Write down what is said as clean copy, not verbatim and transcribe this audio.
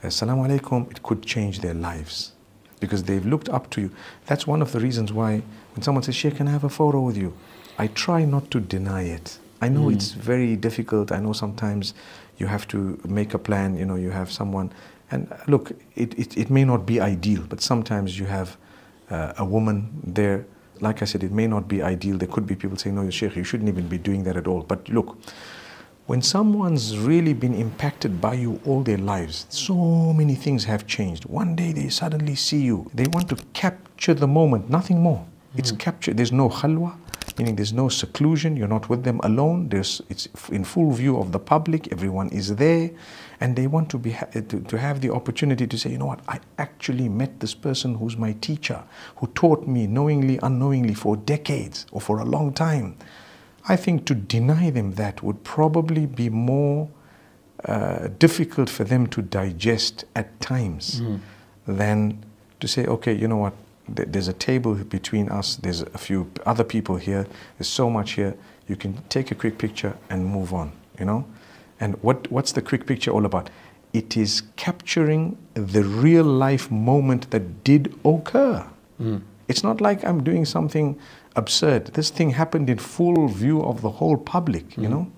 Assalamu alaikum, it could change their lives because they've looked up to you. That's one of the reasons why when someone says, Sheikh, can I have a photo with you? I try not to deny it. I know it's very difficult. I know sometimes you have to make a plan, you know, you have someone. And look, it may not be ideal, but sometimes you have a woman there. Like I said, it may not be ideal. There could be people saying, no, Sheikh, you shouldn't even be doing that at all. But look, when someone's really been impacted by you all their lives, so many things have changed. One day they suddenly see you. They want to capture the moment, nothing more. It's captured. There's no khalwa, meaning there's no seclusion. You're not with them alone. It's in full view of the public. Everyone is there. And they want to have the opportunity to say, you know what, I actually met this person who's my teacher, who taught me knowingly, unknowingly for decades or for a long time. I think to deny them that would probably be more difficult for them to digest at times than to say, okay, you know what, there's a table between us, there's a few other people here, there's so much here, you can take a quick picture and move on, you know? And what's the quick picture all about? It is capturing the real life moment that did occur. It's not like I'm doing something absurd. This thing happened in full view of the whole public, you know?